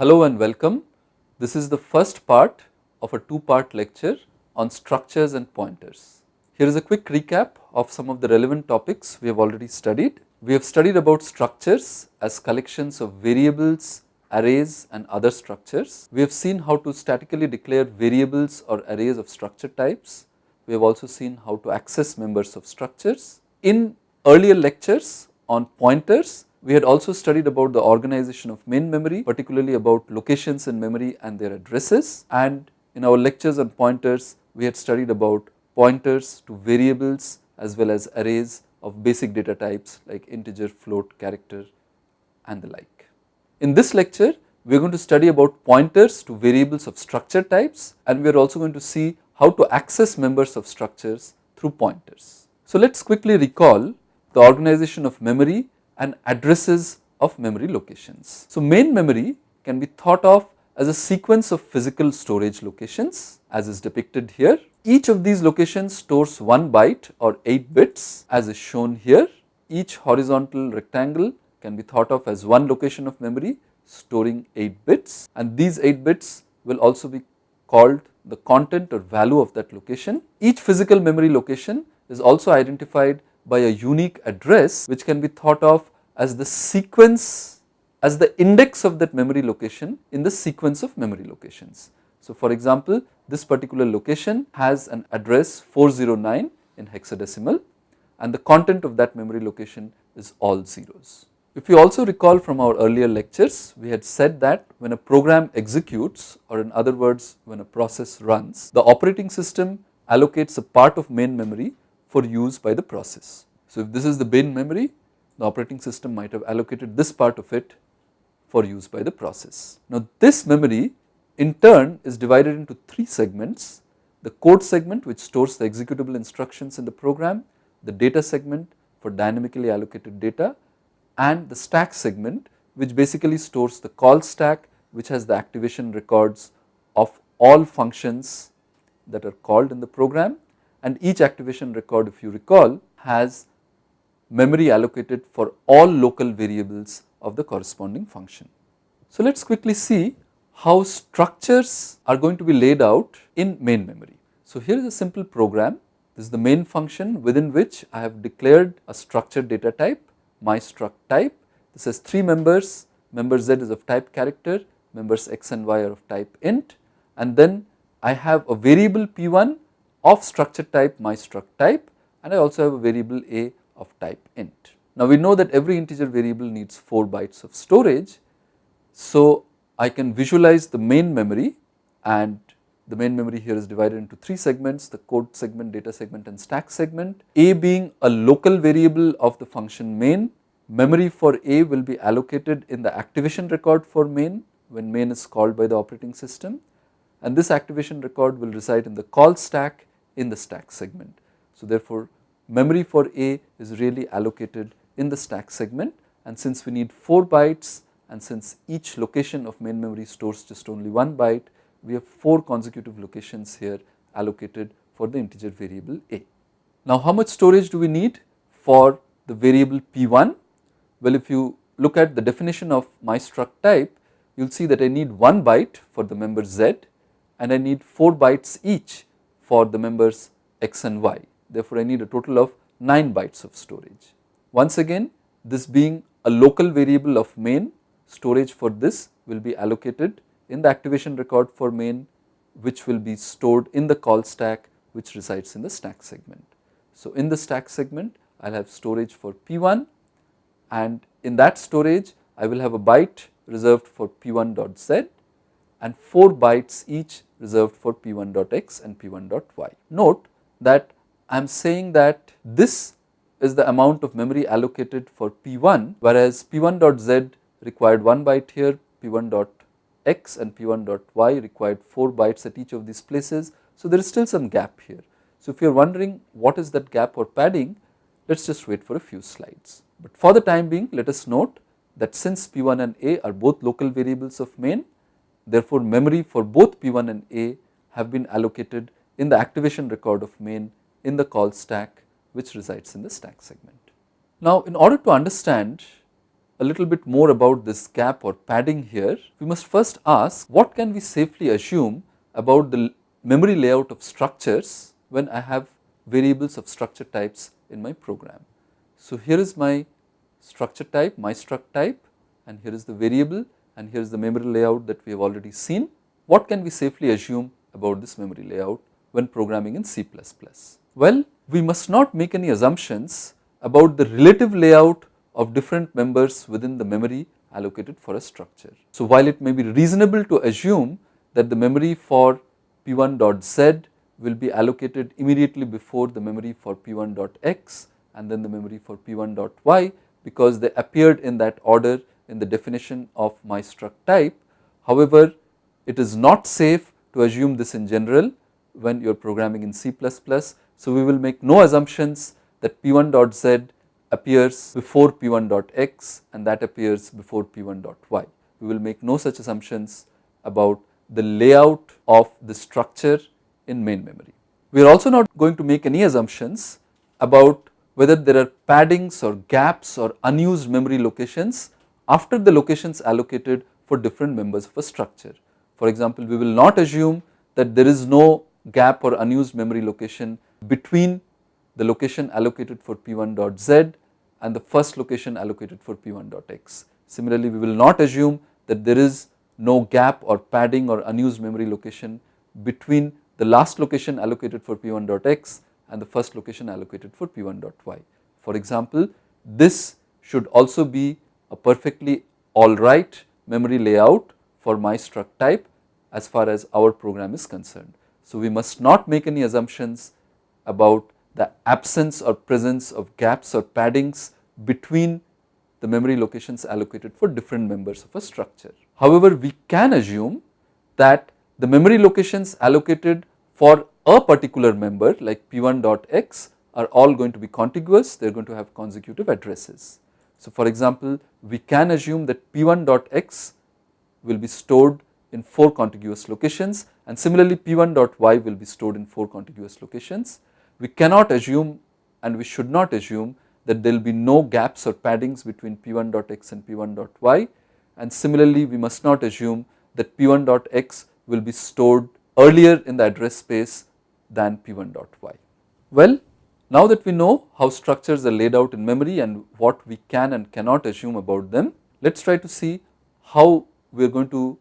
Hello and welcome. This is the first part of a two-part lecture on structures and pointers. Here is a quick recap of some of the relevant topics we have already studied. We have studied about structures as collections of variables, arrays and other structures. We have seen how to statically declare variables or arrays of structure types. We have also seen how to access members of structures. In earlier lectures on pointers, we had also studied about the organization of main memory, particularly about locations in memory and their addresses, and in our lectures on pointers we had studied about pointers to variables as well as arrays of basic data types like integer, float, character and the like. In this lecture we are going to study about pointers to variables of structure types, and we are also going to see how to access members of structures through pointers. So let us quickly recall the organization of memory and addresses of memory locations. So main memory can be thought of as a sequence of physical storage locations as is depicted here. Each of these locations stores 1 byte or 8 bits as is shown here. Each horizontal rectangle can be thought of as one location of memory storing 8 bits, and these 8 bits will also be called the content or value of that location. Each physical memory location is also identified by a unique address which can be thought of as the sequence, as the index of that memory location in the sequence of memory locations. So for example, this particular location has an address 409 in hexadecimal, and the content of that memory location is all zeros. If you also recall from our earlier lectures, we had said that when a program executes, or in other words when a process runs, the operating system allocates a part of main memory for use by the process. So if this is the main memory, the operating system might have allocated this part of it for use by the process. Now this memory in turn is divided into 3 segments: the code segment which stores the executable instructions in the program, the data segment for dynamically allocated data, and the stack segment which basically stores the call stack which has the activation records of all functions that are called in the program, and each activation record, if you recall, has memory allocated for all local variables of the corresponding function. So let us quickly see how structures are going to be laid out in main memory. So here is a simple program. This is the main function within which I have declared a structured data type, myStruct type. This has 3 members. Member z is of type character, members x and y are of type int, and then I have a variable p1 of structure type myStruct type, and I also have a variable a of type int. Now we know that every integer variable needs 4 bytes of storage, so I can visualize the main memory, and the main memory here is divided into 3 segments: the code segment, data segment and stack segment. A being a local variable of the function main, memory for a will be allocated in the activation record for main when main is called by the operating system, and this activation record will reside in the call stack in the stack segment. So therefore memory for a is really allocated in the stack segment, and since we need 4 bytes and since each location of main memory stores just only 1 byte, we have 4 consecutive locations here allocated for the integer variable a. Now how much storage do we need for the variable p1? Well, if you look at the definition of myStruct type, you will see that I need 1 byte for the member z and I need 4 bytes each for the members x and y. Therefore I need a total of 9 bytes of storage. Once again, this being a local variable of main, storage for this will be allocated in the activation record for main, which will be stored in the call stack which resides in the stack segment. So in the stack segment I will have storage for p1, and in that storage I will have a byte reserved for p1.z and 4 bytes each reserved for p1.x and p1.y. Note that I am saying that this is the amount of memory allocated for p1, whereas p1.z required 1 byte here, p1.x and p1.y required 4 bytes at each of these places. So there is still some gap here. So if you are wondering what is that gap or padding, let us just wait for a few slides. But for the time being, let us note that since p1 and a are both local variables of main, therefore memory for both p1 and a have been allocated in the activation record of main in the call stack which resides in the stack segment. Now in order to understand a little bit more about this gap or padding here, we must first ask what can we safely assume about the memory layout of structures when I have variables of structure types in my program. So, here is my structure type, my struct type, and here is the variable, and here is the memory layout that we have already seen. What can we safely assume about this memory layout when programming in C++? Well, we must not make any assumptions about the relative layout of different members within the memory allocated for a structure. So, while it may be reasonable to assume that the memory for p1.z will be allocated immediately before the memory for p1.x and then the memory for p1.y, because they appeared in that order in the definition of my struct type. However, it is not safe to assume this in general when you are programming in C++. So, we will make no assumptions that p1.z appears before p1.x and that appears before p1.y. We will make no such assumptions about the layout of the structure in main memory. We are also not going to make any assumptions about whether there are paddings or gaps or unused memory locations after the locations allocated for different members of a structure. For example, we will not assume that there is no gap or unused memory location between the location allocated for p1.z and the first location allocated for p1.x. Similarly, we will not assume that there is no gap or padding or unused memory location between the last location allocated for p1.x and the first location allocated for p1.y. For example, this should also be a perfectly alright memory layout for my struct type as far as our program is concerned. So, we must not make any assumptions about the absence or presence of gaps or paddings between the memory locations allocated for different members of a structure. However, we can assume that the memory locations allocated for a particular member like p1.x are all going to be contiguous, they are going to have consecutive addresses. So, for example, we can assume that p1.x will be stored in 4 contiguous locations and similarly p1.y will be stored in 4 contiguous locations. We cannot assume and we should not assume that there will be no gaps or paddings between p1.x and p1.y, and similarly we must not assume that p1.x will be stored earlier in the address space than p1.y. Well, now that we know how structures are laid out in memory and what we can and cannot assume about them, let us try to see how we are going to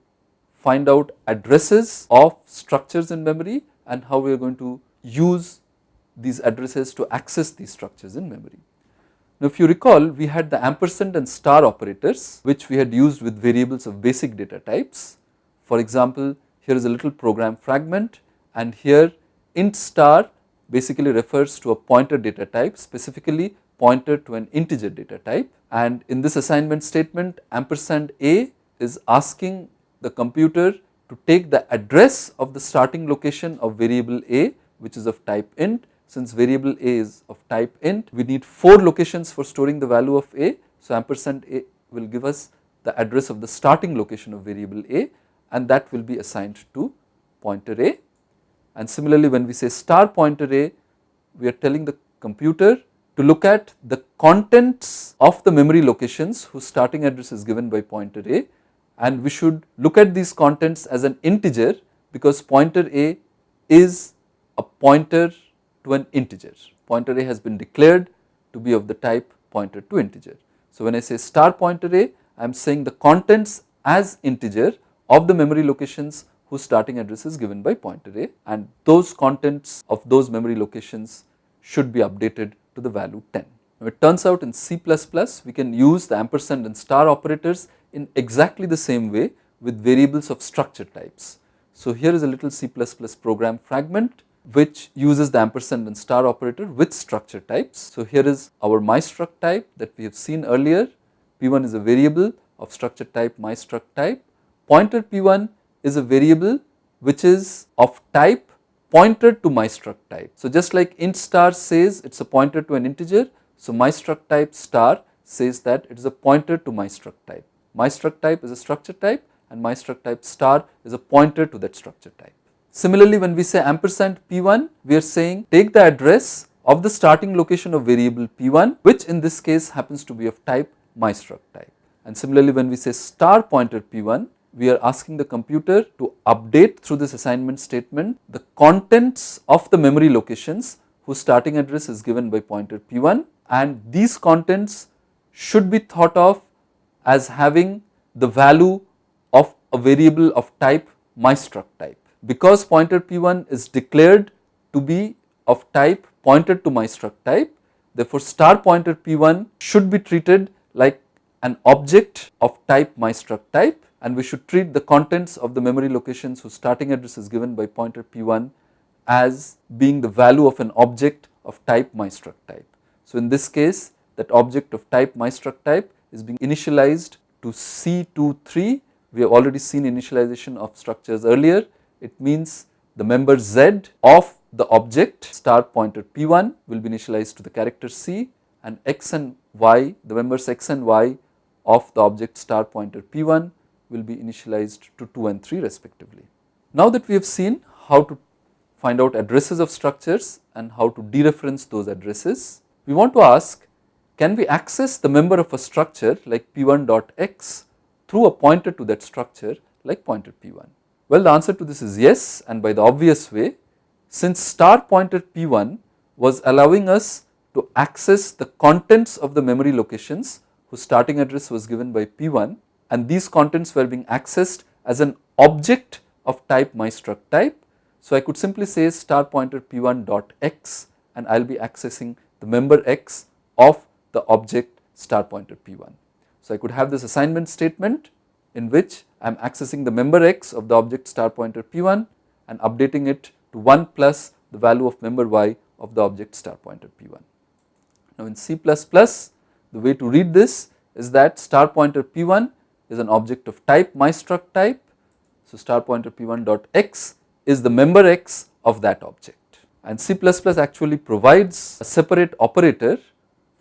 find out addresses of structures in memory and how we are going to use these addresses to access these structures in memory. Now, if you recall, we had the ampersand and star operators which we had used with variables of basic data types. For example, here is a little program fragment and here int star basically refers to a pointer data type, specifically pointer to an integer data type, and in this assignment statement ampersand a is asking the computer to take the address of the starting location of variable a which is of type int. Since variable a is of type int, we need 4 locations for storing the value of a. So, ampersand a will give us the address of the starting location of variable a and that will be assigned to pointer a. And similarly, when we say star pointer a, we are telling the computer to look at the contents of the memory locations whose starting address is given by pointer a, and we should look at these contents as an integer because pointer a is a pointer to an integer. Pointer a has been declared to be of the type pointer to integer. So, when I say star pointer a, I am saying the contents as integer of the memory locations whose starting address is given by pointer a, and those contents of those memory locations should be updated to the value 10. Now, it turns out in C++ we can use the ampersand and star operators in exactly the same way with variables of structure types. So, here is a little C++ program fragment which uses the ampersand and star operator with structure types. So, here is our myStruct type that we have seen earlier. P1 is a variable of structure type myStruct type. Pointer P1 is a variable which is of type pointer to myStruct type. So, just like int star says it is a pointer to an integer, so myStruct type star says that it is a pointer to myStruct type. MyStruct type is a structure type and myStruct type star is a pointer to that structure type. Similarly, when we say ampersand P1, we are saying take the address of the starting location of variable P1 which in this case happens to be of type myStruct type. And similarly, when we say star pointer P1, we are asking the computer to update through this assignment statement the contents of the memory locations whose starting address is given by pointer P1, and these contents should be thought of as having the value of a variable of type mystruct type. Because pointer P1 is declared to be of type pointer to mystruct type, therefore star pointer P1 should be treated like an object of type mystruct type, and we should treat the contents of the memory locations whose starting address is given by pointer P1 as being the value of an object of type mystruct type. So in this case, that object of type mystruct type is being initialized to C23. We have already seen initialization of structures earlier. It means the member Z of the object star pointer P1 will be initialized to the character C, and X and Y, the members X and Y of the object star pointer P1 will be initialized to 2 and 3 respectively. Now that we have seen how to find out addresses of structures and how to dereference those addresses, we want to ask, can we access the member of a structure like P1.x through a pointer to that structure like pointer P1? Well, the answer to this is yes, and by the obvious way, since star pointer P1 was allowing us to access the contents of the memory locations whose starting address was given by P1, and these contents were being accessed as an object of type mystruct type. So I could simply say star pointer P1.x, and I will be accessing the member X of the object star pointer P1. So I could have this assignment statement in which I am accessing the member X of the object star pointer P1 and updating it to 1 plus the value of member Y of the object star pointer P1. Now in C++, the way to read this is that star pointer P1 is an object of type mystruct type. So star pointer P1.x is the member X of that object, and C++ actually provides a separate operator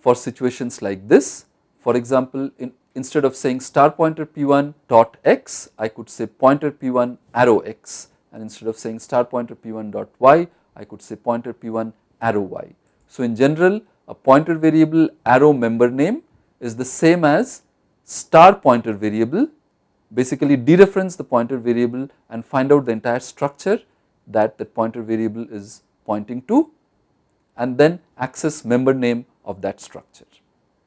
for situations like this. For example, instead of saying star pointer P1 dot x, I could say pointer P1 arrow x, and instead of saying star pointer P1 dot y, I could say pointer P1 arrow y. So in general, a pointer variable arrow member name is the same as star pointer variable. Basically dereference the pointer variable and find out the entire structure that the pointer variable is pointing to, and then access member name of that structure.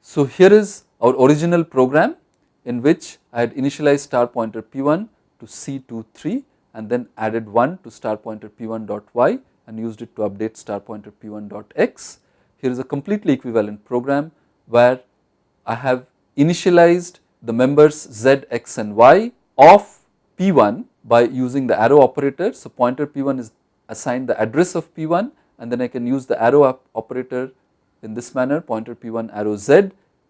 So here is our original program in which I had initialized star pointer P1 to C23 and then added 1 to star pointer P1 dot y and used it to update star pointer P1 dot x. Here is a completely equivalent program where I have initialized the members Z, X and Y of P1 by using the arrow operator. So pointer P1 is assigned the address of P1, and then I can use the arrow operator in this manner. Pointer P1 arrow Z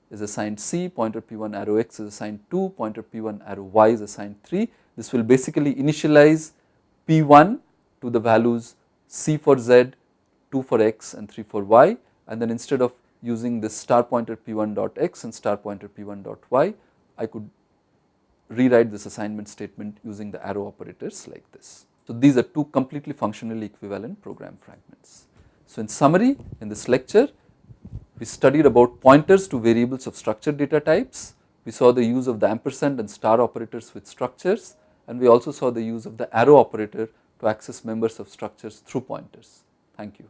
is assigned C, pointer P1 arrow X is assigned 2, pointer P1 arrow Y is assigned 3. This will basically initialize P1 to the values C for Z, 2 for X and 3 for Y, and then instead of using this star pointer P1 dot X and star pointer P1 dot Y, I could rewrite this assignment statement using the arrow operators like this. So these are two completely functionally equivalent program fragments. So in summary, in this lecture, we studied about pointers to variables of structured data types. We saw the use of the ampersand and star operators with structures, and we also saw the use of the arrow operator to access members of structures through pointers. Thank you.